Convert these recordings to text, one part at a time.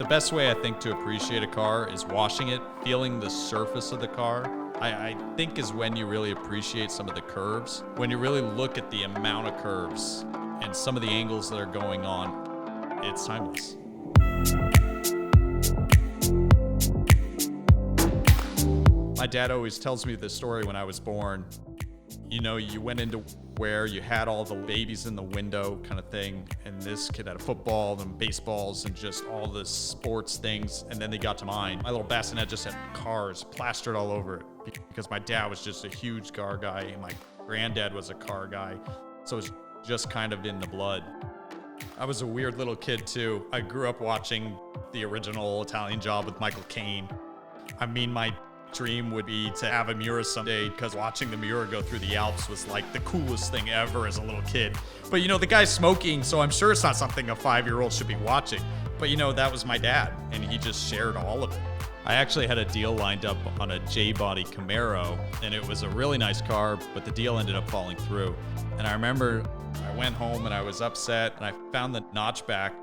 best way I think to appreciate a car is washing it, feeling the surface of the car. I think is when you really appreciate some of the curves. When you really look at the amount of curves and some of the angles that are going on, it's timeless. My dad always tells me this story when I was born. You know, you went into where you had all the babies in the window kind of thing, and this kid had a football and baseballs and just all the sports things, and then they got to mine. My little bassinet just had cars plastered all over it because my dad was just a huge car guy and my granddad was a car guy, so it was just kind of in the blood. I was a weird little kid too. I grew up watching the original Italian Job with Michael Caine. I mean, my dream would be to have a Miura someday, because watching the Miura go through the Alps was like the coolest thing ever as a little kid. But you know, the guy's smoking, so I'm sure it's not something a 5-year-old should be watching. But you know, that was my dad, and he just shared all of it. I actually had a deal lined up on a J-body Camaro, and it was a really nice car, but the deal ended up falling through. And I remember I went home and I was upset, and I found the notchback,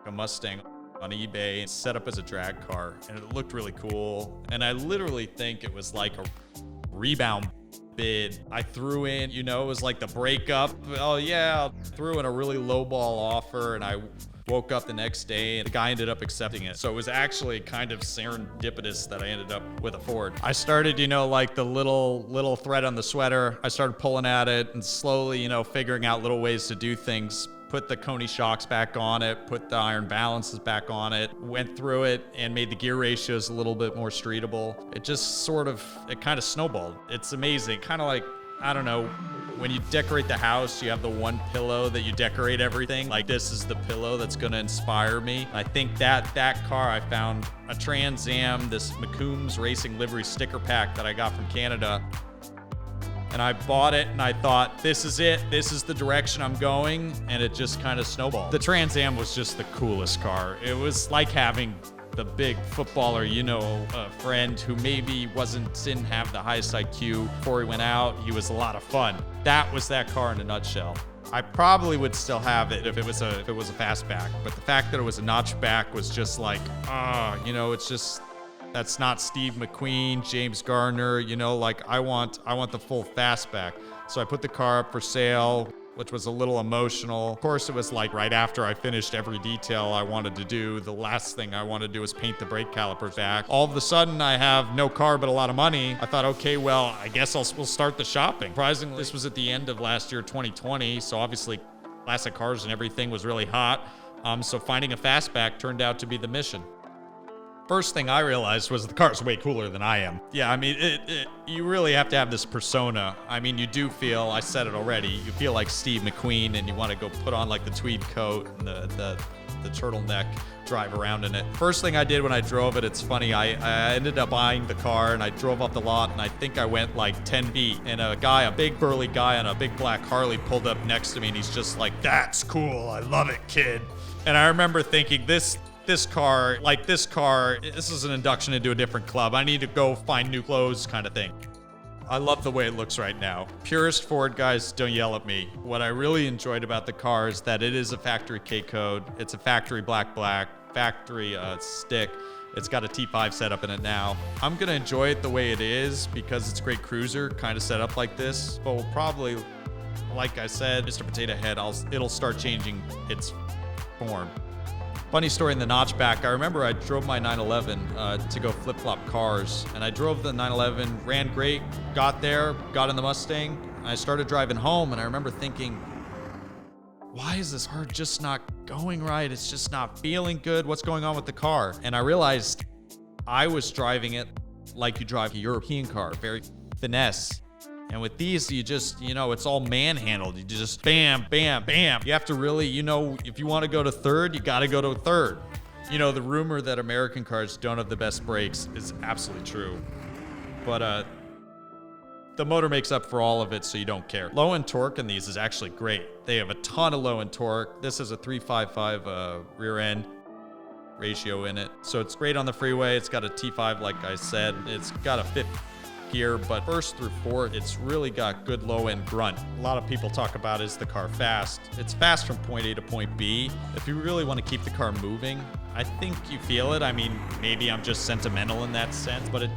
a Mustang, on eBay and set up as a drag car, and it looked really cool. And I literally think it was like a rebound bid. I threw in, you know, it was like the breakup. Oh yeah, threw in a really lowball offer, and I woke up the next day and the guy ended up accepting it. So it was actually kind of serendipitous that I ended up with a Ford. I started, you know, like the little thread on the sweater. I started pulling at it and slowly, you know, figuring out little ways to do things. Put the Coney shocks back on it, put the iron balances back on it, went through it and made the gear ratios a little bit more streetable. It just it kind of snowballed. It's amazing. Kind of like, I don't know, when you decorate the house, you have the one pillow that you decorate everything. Like, this is the pillow that's gonna inspire me. I think that car, I found a Trans Am, this McCombs Racing livery sticker pack that I got from Canada. And I bought it and I thought, this is it. This is the direction I'm going. And it just kind of snowballed. The Trans Am was just the coolest car. It was like having the big footballer, you know, a friend who maybe didn't have the highest IQ before he went out. He was a lot of fun. That was that car in a nutshell. I probably would still have it if it was a Fastback. But the fact that it was a notchback was just like, you know, it's just, that's not Steve McQueen, James Garner, you know, like I want the full Fastback. So I put the car up for sale, which was a little emotional. Of course, it was like right after I finished every detail I wanted to do. The last thing I wanted to do was paint the brake calipers back. All of a sudden, I have no car but a lot of money. I thought, okay, well, I guess we'll start the shopping. Surprisingly, this was at the end of last year, 2020. So obviously, classic cars and everything was really hot. So finding a Fastback turned out to be the mission. First thing I realized was the car's way cooler than I am. Yeah, I mean, you really have to have this persona. I mean, you do feel, I said it already, you feel like Steve McQueen and you want to go put on like the tweed coat and the turtleneck, drive around in it. First thing I did when I drove it, it's funny, I ended up buying the car and I drove off the lot and I think I went like 10 feet and a big burly guy on a big black Harley pulled up next to me and he's just like, "That's cool, I love it, kid." And I remember thinking, this car, this is an induction into a different club. I need to go find new clothes kind of thing. I love the way it looks right now. Purist Ford guys, don't yell at me. What I really enjoyed about the car is that it is a factory K-Code. It's a factory black, factory stick. It's got a T5 setup in it now. I'm gonna enjoy it the way it is because it's a great cruiser, kind of set up like this, but we'll probably, like I said, Mr. Potato Head, it'll start changing its form. Funny story in the notchback, I remember I drove my 911 to go flip-flop cars, and I drove the 911, ran great, got there, got in the Mustang, and I started driving home, and I remember thinking, why is this car just not going right? It's just not feeling good. What's going on with the car? And I realized I was driving it like you drive a European car, very finesse. And with these, you just, you know, it's all manhandled. You just bam, bam, bam. You have to really, you know, if you want to go to third, you got to go to third. You know, the rumor that American cars don't have the best brakes is absolutely true. But the motor makes up for all of it, so you don't care. Low end torque in these is actually great. They have a ton of low end torque. This is a 355 rear end ratio in it. So it's great on the freeway. It's got a T5, like I said. It's got a fifth gear, but first through fourth, it's really got good low end grunt. A lot of people talk about, is the car fast? It's fast from point A to point B. If you really want to keep the car moving, I think you feel it. I mean, maybe I'm just sentimental in that sense, but it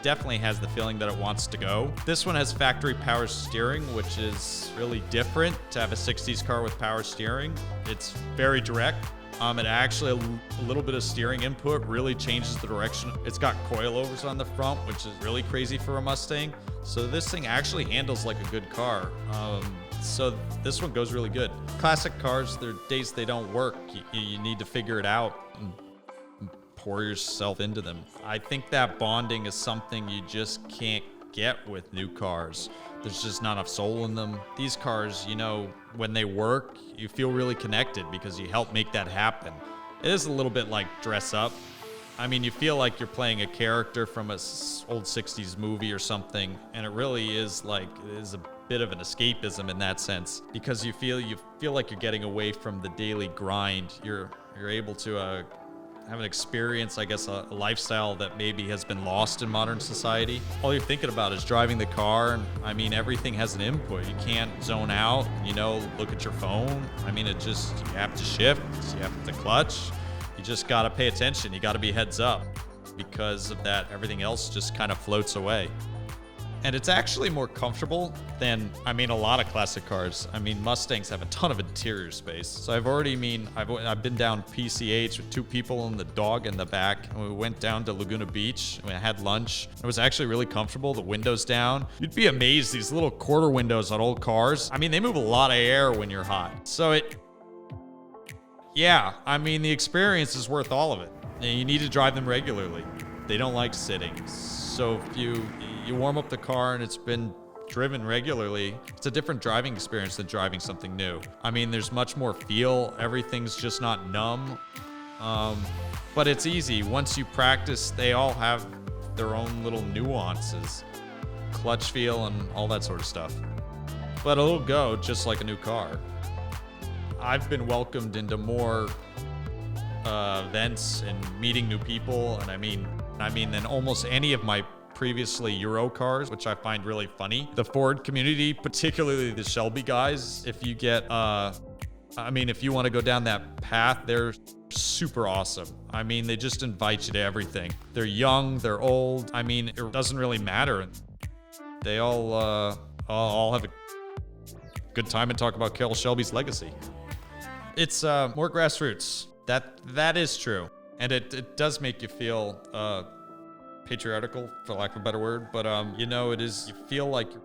definitely has the feeling that it wants to go. This one has factory power steering, which is really different to have a 60s car with power steering. It's very direct. It actually, a little bit of steering input really changes the direction. It's got coilovers on the front, which is really crazy for a Mustang. So this thing actually handles like a good car. So this one goes really good. Classic cars, there are days they don't work. You need to figure it out and pour yourself into them. I think that bonding is something you just can't get with new cars. There's just not enough soul in them. These cars, you know, when they work, you feel really connected because you help make that happen. It is a little bit like dress up. I mean, you feel like you're playing a character from a old 60s movie or something, and it really is like, it is a bit of an escapism in that sense, because you feel like you're getting away from the daily grind. You're able to have an experience, I guess, a lifestyle that maybe has been lost in modern society. All you're thinking about is driving the car, and I mean, everything has an input. You can't zone out, you know, look at your phone. I mean, you have to shift, you have to clutch. You just gotta pay attention. You gotta be heads up. Because of that, everything else just kind of floats away. And it's actually more comfortable than, I mean, a lot of classic cars. I mean, Mustangs have a ton of interior space. So I've been down PCH with 2 people and the dog in the back. And we went down to Laguna Beach. We had lunch. It was actually really comfortable. The windows down. You'd be amazed, these little quarter windows on old cars. I mean, they move a lot of air when you're hot. So yeah, I mean, the experience is worth all of it. And you need to drive them regularly. They don't like sitting. So if you warm up the car and it's been driven regularly, it's a different driving experience than driving something new. I mean, there's much more feel. Everything's just not numb. But it's easy. Once you practice, they all have their own little nuances. Clutch feel and all that sort of stuff. But it'll go just like a new car. I've been welcomed into more events and meeting new people, and I mean than almost any of my previously Euro cars, which I find really funny. The Ford community, particularly the Shelby guys, if you want to go down that path, they're super awesome. I mean, they just invite you to everything. They're young, they're old. I mean, it doesn't really matter. They all have a good time and talk about Carroll Shelby's legacy. It's more grassroots. That is true. And it does make you feel patriarchal, for lack of a better word. But, it is, you feel like you're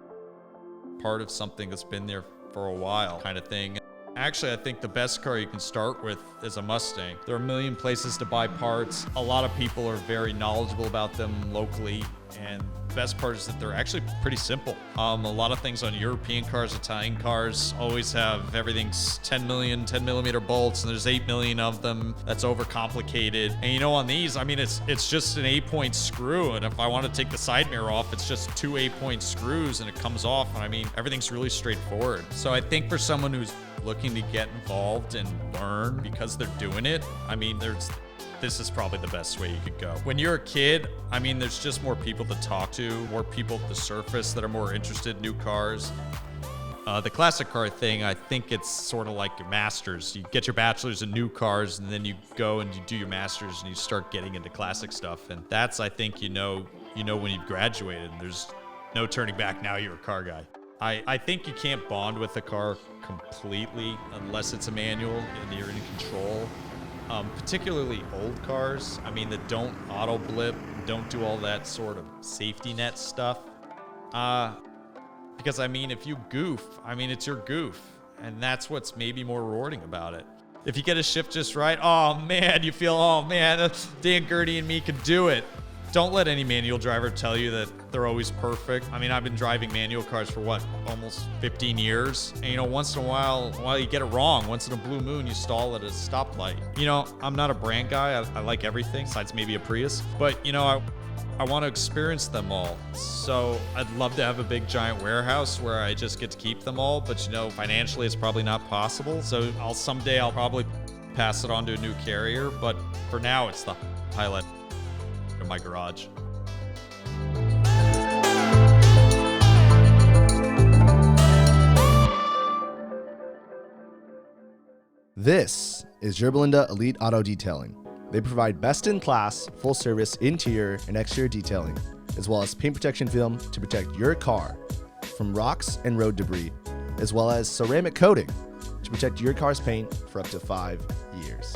part of something that's been there for a while kind of thing. Actually, I think the best car you can start with is a Mustang. There are a million places to buy parts. A lot of people are very knowledgeable about them locally. And the best part is that they're actually pretty simple. A lot of things on European cars, Italian cars, always have everything's 10 millimeter bolts, and there's 8 million of them. That's overcomplicated. And on these, I mean, it's just an 8-point screw. And if I want to take the side mirror off, it's just 2 8-point screws and it comes off. And I mean, everything's really straightforward. So I think for someone who's looking to get involved and learn because they're doing it, I mean, this is probably the best way you could go. When you're a kid, I mean, there's just more people to talk to, more people at the surface that are more interested in new cars. The classic car thing, I think it's sort of like your master's. You get your bachelor's in new cars, and then you go and you do your master's, and you start getting into classic stuff. And that's, I think, when you've graduated, and there's no turning back. Now you're a car guy. I think you can't bond with a car completely unless it's a manual and you're in control. Particularly old cars, I mean, that don't auto blip, don't do all that sort of safety net stuff. Because I mean, if you goof, I mean, it's your goof. And that's what's maybe more rewarding about it. If you get a shift just right, oh man, you feel, oh man, Dan Gertie and me could do it. Don't let any manual driver tell you that they're always perfect. I mean, I've been driving manual cars for almost 15 years. And once in a while you get it wrong. Once in a blue moon, you stall at a stoplight. I'm not a brand guy. I like everything, besides maybe a Prius. But, I want to experience them all. So I'd love to have a big giant warehouse where I just get to keep them all. But, financially, it's probably not possible. So someday I'll probably pass it on to a new carrier. But for now, it's the highlight in my garage. This is Yerba Linda Elite Auto Detailing, They provide best-in-class, full-service interior and exterior detailing, as well as paint protection film to protect your car from rocks and road debris, as well as ceramic coating to protect your car's paint for up to 5 years.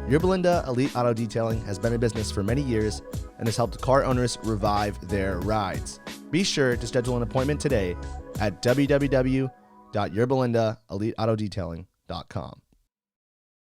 Your Belinda Elite Auto Detailing has been in business for many years and has helped car owners revive their rides. Be sure to schedule an appointment today at www.yourbelindaeliteautodetailing.com.